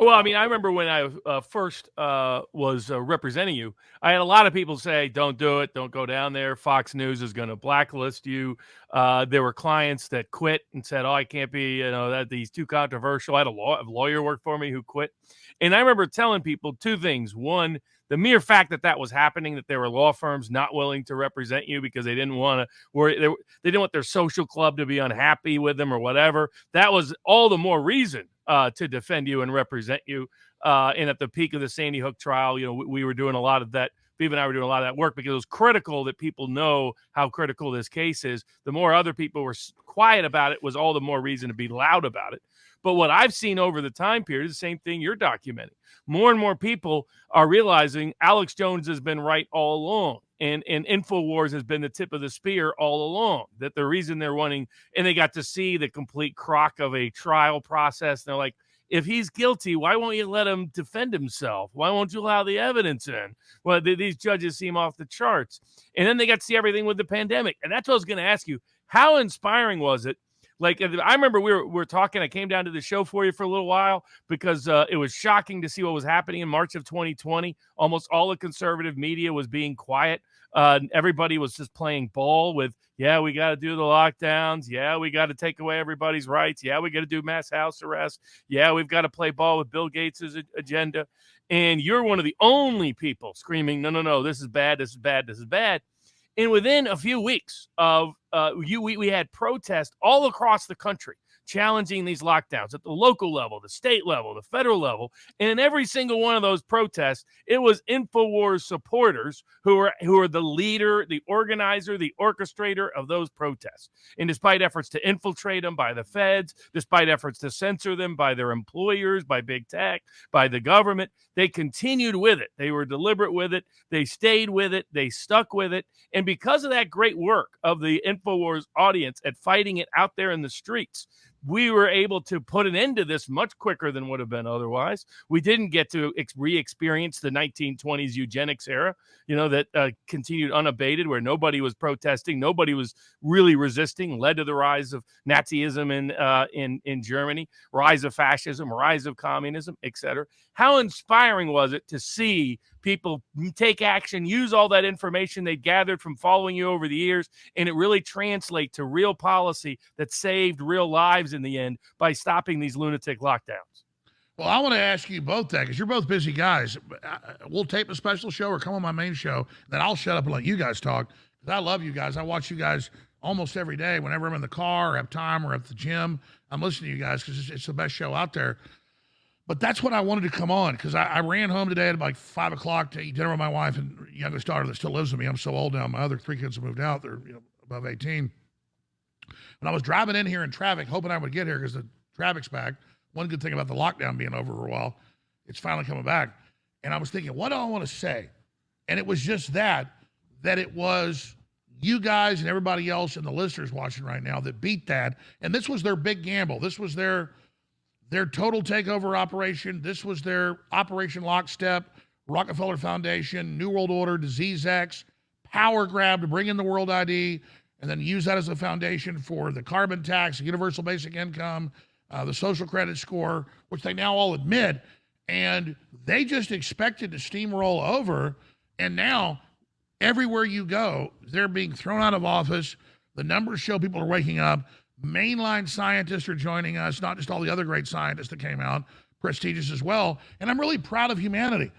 Well, I mean, I remember when I first was representing you, I had a lot of people say, don't do it, don't go down there. Fox News is going to blacklist you. There were clients that quit and said, oh, I can't be, that he's too controversial. I had a lawyer work for me who quit. And I remember telling people two things. One, the mere fact that was happening, that there were law firms not willing to represent you because they didn't want to worry, they didn't want their social club to be unhappy with them or whatever. That was all the more reason to defend you and represent you. And at the peak of the Sandy Hook trial, we were doing a lot of that. Viva and I were doing a lot of that work because it was critical that people know how critical this case is. The more other people were quiet about it was all the more reason to be loud about it. But what I've seen over the time period is the same thing you're documenting. More and more people are realizing Alex Jones has been right all along. And InfoWars has been the tip of the spear all along, that the reason they're wanting, and they got to see the complete crock of a trial process. And they're like, if he's guilty, why won't you let him defend himself? Why won't you allow the evidence in? Well, these judges seem off the charts. And then they got to see everything with the pandemic. And that's what I was going to ask you. How inspiring was it? Like, I remember we were talking, I came down to the show for you for a little while because it was shocking to see what was happening in March of 2020. Almost all the conservative media was being quiet. Everybody was just playing ball with, yeah, we got to do the lockdowns. Yeah, we got to take away everybody's rights. Yeah, we got to do mass house arrests. Yeah, we've got to play ball with Bill Gates' agenda. And you're one of the only people screaming, no, this is bad, this is bad, this is bad. And within a few weeks of we had protests all across the country challenging these lockdowns at the local level, the state level, the federal level. And in every single one of those protests, it was InfoWars supporters who are the leader, the organizer, the orchestrator of those protests. And despite efforts to infiltrate them by the feds, despite efforts to censor them by their employers, by big tech, by the government, they continued with it. They were deliberate with it. They stayed with it. They stuck with it. And because of that great work of the InfoWars audience at fighting it out there in the streets, we were able to put an end to this much quicker than would have been otherwise. We didn't get to re-experience the 1920s eugenics era, that continued unabated, where nobody was protesting, nobody was really resisting, led to the rise of Nazism in Germany, rise of fascism, rise of communism, etc. How inspiring was it to see people take action, use all that information they gathered from following you over the years, and it really translate to real policy that saved real lives in the end by stopping these lunatic lockdowns? Well, I want to ask you both that because you're both busy guys. We'll tape a special show or come on my main show, then I'll shut up and let you guys talk because I love you guys. I watch you guys almost every day whenever I'm in the car or have time or at the gym. I'm listening to you guys because it's the best show out there. But that's what I wanted to come on because I ran home today at like 5 o'clock to eat dinner with my wife and youngest daughter that still lives with me. I'm so old now. My other 3 kids have moved out. They're above 18. And I was driving in here in traffic, hoping I would get here because the traffic's back. One good thing about the lockdown being over for a while, it's finally coming back. And I was thinking, what do I want to say? And it was just that it was you guys and everybody else and the listeners watching right now that beat that. And this was their big gamble. This was their total takeover operation. This was their Operation Lockstep, Rockefeller Foundation, New World Order, Disease X, power grab to bring in the World ID, and then use that as a foundation for the carbon tax, the universal basic income, the social credit score, which they now all admit. And they just expected to steamroll over. And now, everywhere you go, they're being thrown out of office. The numbers show people are waking up. Mainline scientists are joining us, not just all the other great scientists that came out, prestigious as well. And I'm really proud of humanity.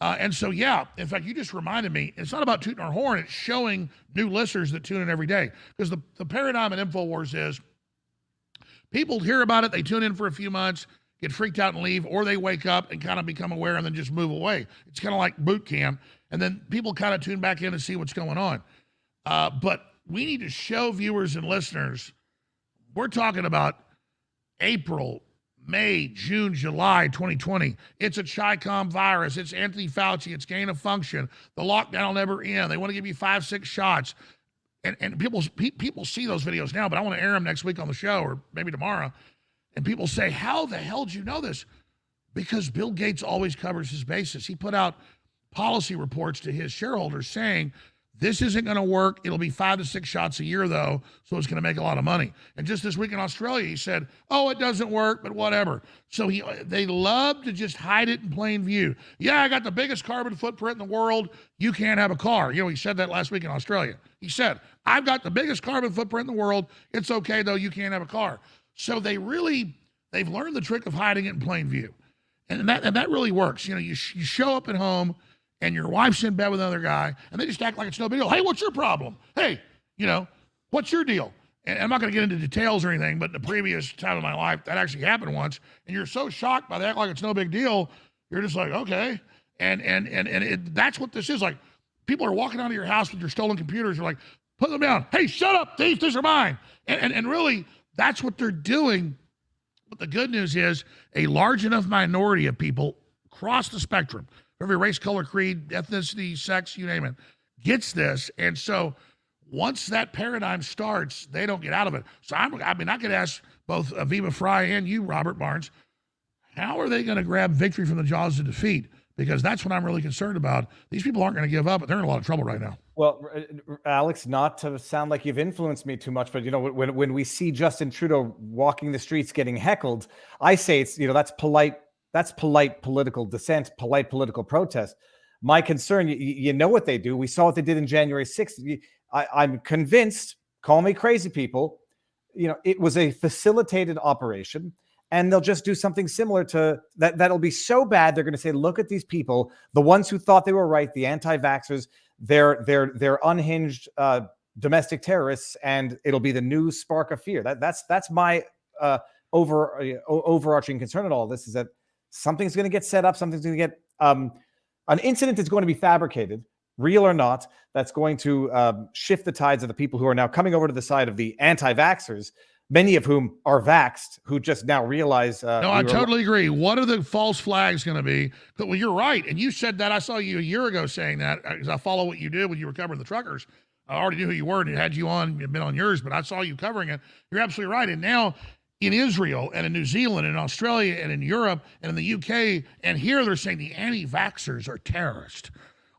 And so, yeah, in fact, you just reminded me, it's not about tooting our horn, it's showing new listeners that tune in every day. Because the paradigm in InfoWars is people hear about it, they tune in for a few months, get freaked out and leave, or they wake up and kind of become aware and then just move away. It's kind of like boot camp. And then people kind of tune back in and see what's going on. But we need to show viewers and listeners, we're talking about April, May, June, July 2020. It's a Chi-Com virus. It's Anthony Fauci. It's gain of function. The lockdown will never end. They want to give you 5-6 shots. And people see those videos now, but I want to air them next week on the show or maybe tomorrow. And people say, how the hell did you know this? Because Bill Gates always covers his bases. He put out policy reports to his shareholders saying This isn't going to work. It'll be 5 to 6 shots a year, though, so it's going to make a lot of money. And just this week in Australia, he said, oh, it doesn't work, but whatever. So they love to just hide it in plain view. Yeah, I got the biggest carbon footprint in the world. You can't have a car. He said that last week in Australia. He said, I've got the biggest carbon footprint in the world. It's okay, though, you can't have a car. So they've learned the trick of hiding it in plain view. And that really works. You show up at home, and your wife's in bed with another guy, and they just act like it's no big deal. Hey, what's your problem? Hey, what's your deal? And I'm not going to get into details or anything, but in the previous time of my life, that actually happened once. And you're so shocked by that, like it's no big deal. You're just like, okay. And that's what this is. Like, people are walking out of your house with your stolen computers. You're like, put them down. Hey, shut up, thief. These are mine. And really, that's what they're doing. But the good news is a large enough minority of people across the spectrum, every race, color, creed, ethnicity, sex, you name it, gets this. And so once that paradigm starts, they don't get out of it. So I could ask both Viva Fry and you, Robert Barnes, how are they going to grab victory from the jaws of defeat? Because that's what I'm really concerned about. These people aren't going to give up, but they're in a lot of trouble right now. Well, Alex, not to sound like you've influenced me too much, but when we see Justin Trudeau walking the streets getting heckled, I say it's that's polite. That's polite political dissent, polite political protest. My concern, you know what they do. We saw what they did in January 6th. I'm convinced, call me crazy people, it was a facilitated operation, and they'll just do something similar to that. That'll be so bad. They're going to say, look at these people, the ones who thought they were right, the anti-vaxxers, they're unhinged domestic terrorists, and it'll be the new spark of fear. That's my overarching concern in all this, is that something's going to get set up. Something's going to get an incident is going to be fabricated, real or not. That's going to shift the tides of the people who are now coming over to the side of the anti-vaxxers, many of whom are vaxxed, who just now realize. No, I totally agree. What are the false flags going to be? Well, you're right. And you said that. I saw you a year ago saying that, because I follow what you did when you were covering the truckers. I already knew who you were and had you on, been on yours, but I saw you covering it. You're absolutely right. And now, in Israel and in New Zealand and in Australia and in Europe and in the UK, and here they're saying the anti-vaxxers are terrorists.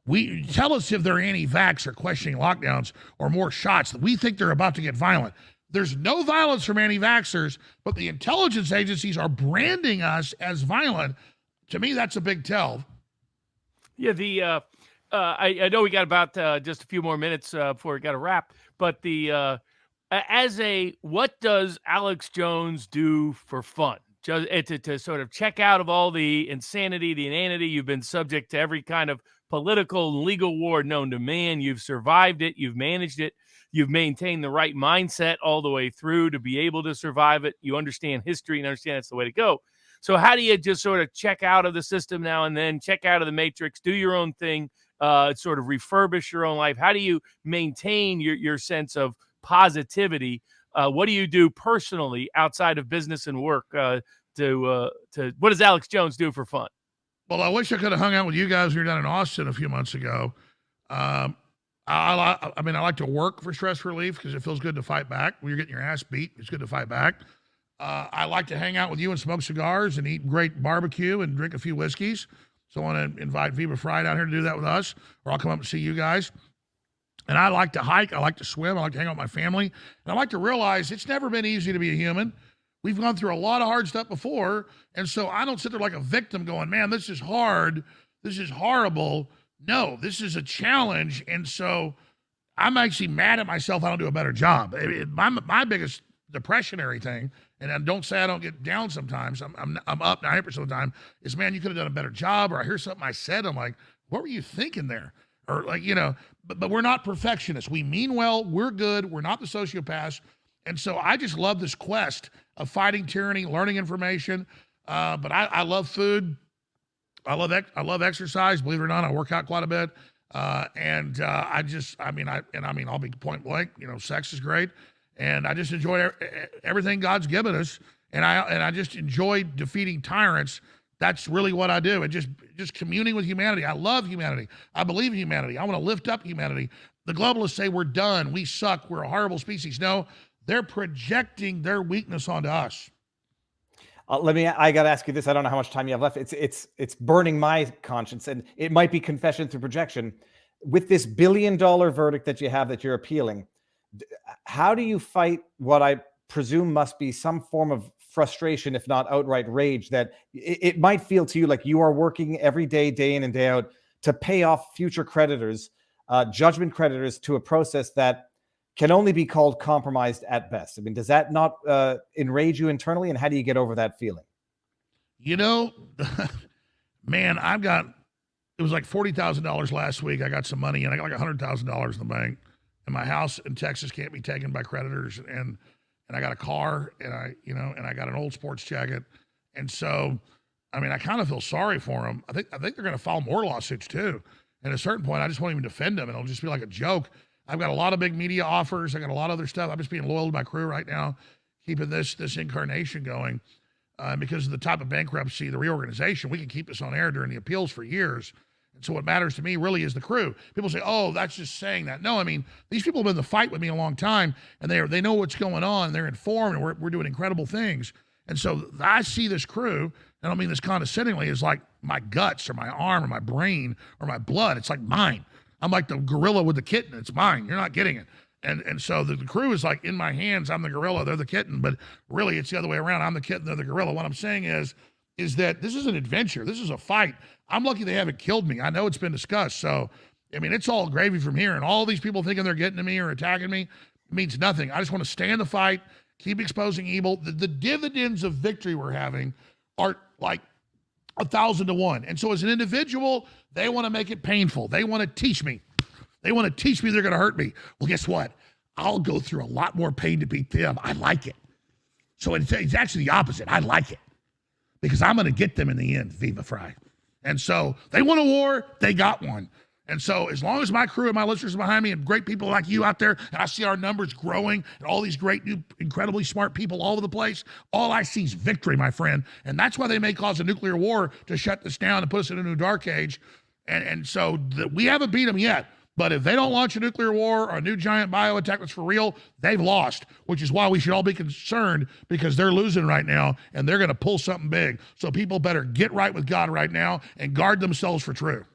We tell us if they're anti-vax or questioning lockdowns or more shots. We think they're about to get violent. There's no violence from anti-vaxxers, but the intelligence agencies are branding us as violent. To me, that's a big tell. Yeah, I know we got about just a few more minutes before we got to wrap, but what does Alex Jones do for fun? Just to sort of check out of all the insanity, the inanity. You've been subject to every kind of political and legal war known to man. You've survived it. You've managed it. You've maintained the right mindset all the way through to be able to survive it. You understand history and understand that's the way to go. So how do you just sort of check out of the system now and then, check out of the matrix, do your own thing, sort of refurbish your own life? How do you maintain your sense of positivity? What do you do personally outside of business and work to what does Alex Jones do for fun? Well, I wish I could have hung out with you guys when you were down in Austin a few months ago. I like to work for stress relief because it feels good to fight back. When you're getting your ass beat, it's good to fight back. I like to hang out with you and smoke cigars and eat great barbecue and drink a few whiskeys. So I want to invite Viva Fry down here to do that with us, or I'll come up and see you guys. And I like to hike. I like to swim. I like to hang out with my family. And I like to realize it's never been easy to be a human. We've gone through a lot of hard stuff before. And so I don't sit there like a victim going, man, this is hard. This is horrible. No, this is a challenge. And so I'm actually mad at myself I don't do a better job. My biggest depressionary thing, and don't say I don't get down sometimes, I'm up 90% of the time, is, man, you could have done a better job. Or I hear something I said, I'm like, what were you thinking there? Or like, but we're not perfectionists. We mean well, we're good, we're not the sociopaths. And so I just love this quest of fighting tyranny, learning information. But I love food. I love exercise. Believe it or not, I work out quite a bit. I'll be point blank. Sex is great, and I just enjoy everything God's given us. And I just enjoy defeating tyrants. That's really what I do. And just communing with humanity. I love humanity. I believe in humanity. I want to lift up humanity. The globalists say we're done. We suck. We're a horrible species. No, they're projecting their weakness onto us. I got to ask you this. I don't know how much time you have left. It's burning my conscience, and it might be confession through projection. with this $1 billion verdict that you have that you're appealing, how do you fight what I presume must be some form of frustration, if not outright rage, that it might feel to you like you are working every day, day in and day out, to pay off future creditors, judgment creditors, to a process that can only be called compromised at best? I mean, does that not enrage you internally, and how do you get over that feeling? You know, man, it was like $40,000 last week. I got some money, and I got like $100,000 in the bank. And my house in Texas can't be taken by creditors, and I got a car, and I got an old sports jacket, and so, I mean, I kind of feel sorry for them. I think they're going to file more lawsuits too. And at a certain point, I just won't even defend them, and it'll just be like a joke. I've got a lot of big media offers. I got a lot of other stuff. I'm just being loyal to my crew right now, keeping this incarnation going. Because of the type of bankruptcy, the reorganization, we can keep this on air during the appeals for years. And so what matters to me really is the crew. People say, oh, that's just saying that. No, I mean, these people have been in the fight with me a long time, and they know what's going on. They're informed, and we're doing incredible things. And so I see this crew, and I don't mean this condescendingly, as like my guts or my arm or my brain or my blood. It's like mine. I'm like the gorilla with the kitten. It's mine. You're not getting it. And so the crew is like in my hands. I'm the gorilla. They're the kitten. But really, it's the other way around. I'm the kitten. They're the gorilla. What I'm saying is that this is an adventure. This is a fight. I'm lucky they haven't killed me. I know it's been discussed. So, I mean, it's all gravy from here. And all these people thinking they're getting to me or attacking me means nothing. I just want to stay in the fight, keep exposing evil. The dividends of victory we're having are like 1,000 to 1. And so as an individual, they want to make it painful. They want to teach me. They want to teach me they're going to hurt me. Well, guess what? I'll go through a lot more pain to beat them. I like it. So it's actually the opposite. I like it because I'm going to get them in the end, Viva Fry. And so they want a war. They got one. And so as long as my crew and my listeners are behind me and great people like you out there, and I see our numbers growing and all these great, new, incredibly smart people all over the place, all I see is victory, my friend. And that's why they may cause a nuclear war to shut this down and put us in a new dark age. And so we haven't beat them yet. But if they don't launch a nuclear war or a new giant bio attack that's for real, they've lost, which is why we should all be concerned because they're losing right now and they're going to pull something big. So people better get right with God right now and guard themselves for true.